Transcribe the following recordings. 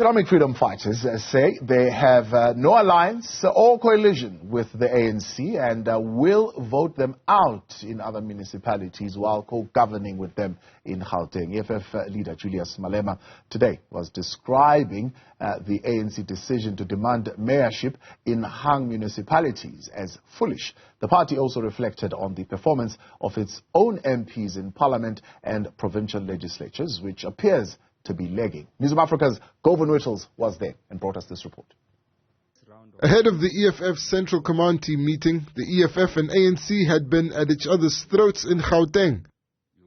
Economic freedom fighters say they have no alliance or coalition with the ANC and will vote them out in other municipalities while co-governing with them in Gauteng. EFF leader Julius Malema today was describing the ANC decision to demand mayorship in hung municipalities as foolish. The party also reflected on the performance of its own MPs in parliament and provincial legislatures, which appears to be lagging. Newzroom Afrika's Govan Whittles was there and brought us this report. Ahead of the EFF Central Command Team meeting, the EFF and ANC had been at each other's throats in Gauteng.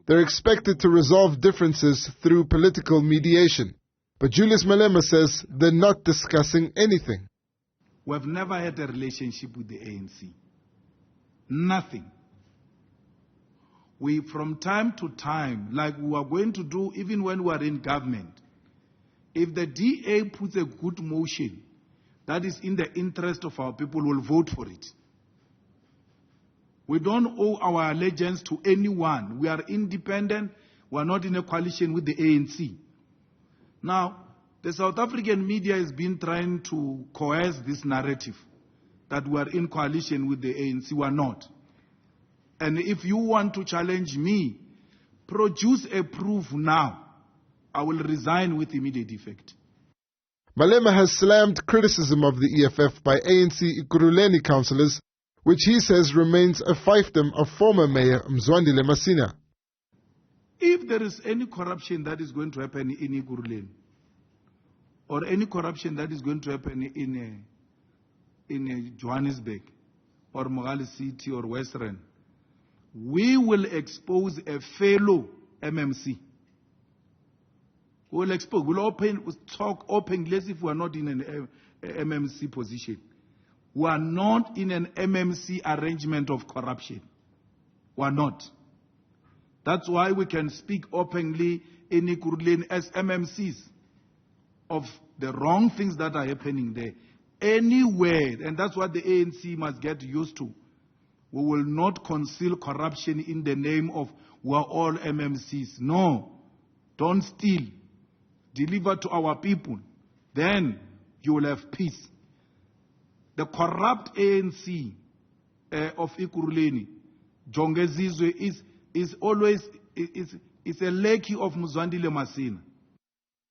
They're expected to resolve differences through political mediation. But Julius Malema says they're not discussing anything. We've never had a relationship with the ANC. Nothing. We, from time to time, like we are going to do even when we are in government, if the DA puts a good motion that is in the interest of our people, we'll vote for it. We don't owe our allegiance to anyone. We are independent. We are not in a coalition with the ANC. Now, the South African media has been trying to coerce this narrative that we are in coalition with the ANC. We are not. And if you want to challenge me, produce a proof now. I will resign with immediate effect. Malema has slammed criticism of the EFF by ANC Ekurhuleni councillors, which he says remains a fiefdom of former Mayor Mzwandile Masina. If there is any corruption that is going to happen in Ekurhuleni, or any corruption that is going to happen in Johannesburg, or Mogale City, or Western, we will expose a fellow MMC. We'll expose, we'll talk openly as if we are not in an MMC position. We are not in an MMC arrangement of corruption. We are not. That's why we can speak openly in Ekurhuleni as MMCs of the wrong things that are happening there. Anywhere, and that's what the ANC must get used to. We will not conceal corruption in the name of we are all MMCs. No. Don't steal. Deliver to our people. Then you will have peace. The corrupt ANC of Ekurhuleni, Jongezizwe, is always a lackey of Mzwandile Masina.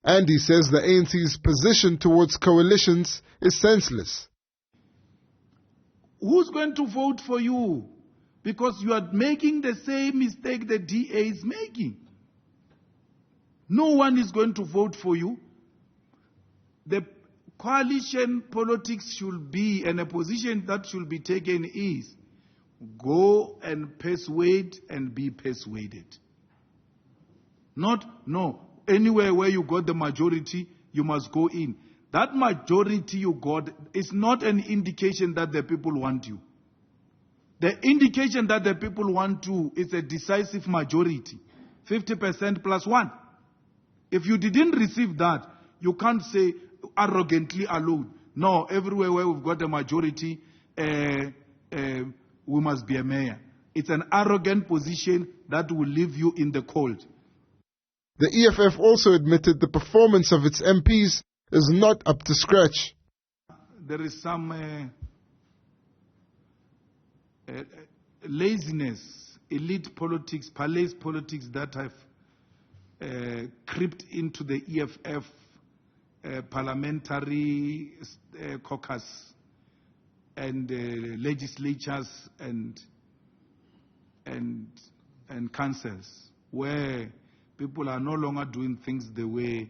And he says the ANC's position towards coalitions is senseless. Who's going to vote for you? Because you are making the same mistake the DA is making. No one is going to vote for you. The coalition politics should be, and a position that should be taken is, go and persuade and be persuaded. Not, no, anywhere where you got the majority, you must go in. That majority you got is not an indication that the people want you. The indication that the people want you is a decisive majority, 50% plus one. If you didn't receive that, you can't say arrogantly alone, no, everywhere where we've got a majority, we must be a mayor. It's an arrogant position that will leave you in the cold. The EFF also admitted the performance of its MPs is not up to scratch. There is some laziness, elite politics, palace politics that have crept into the EFF parliamentary caucus and legislatures and councils, where people are no longer doing things the way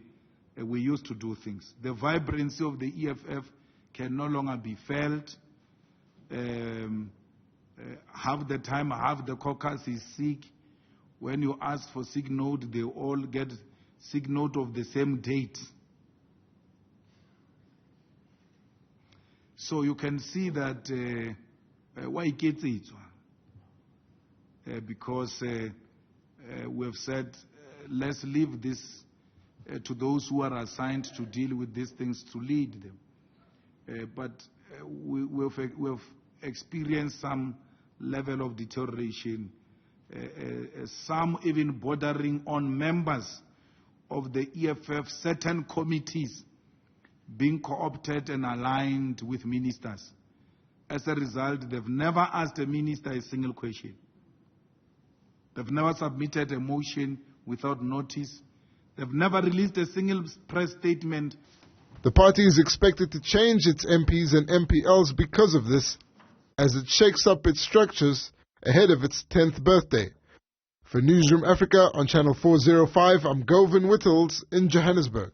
we used to do things. The vibrancy of the EFF can no longer be felt. Half the time, half the caucus is sick. When you ask for sick note, they all get sick note of the same date. So you can see that why it gets it. Because we have said, let's leave this to those who are assigned to deal with these things, to lead them. But we have experienced some level of deterioration, some even bordering on members of the EFF, certain committees being co-opted and aligned with ministers. As a result, they've never asked a minister a single question. They've never submitted a motion without notice. They've never released a single press statement. The party is expected to change its MPs and MPLs because of this, as it shakes up its structures ahead of its 10th birthday. For Newzroom Afrika on Channel 405, I'm Govan Whittles in Johannesburg.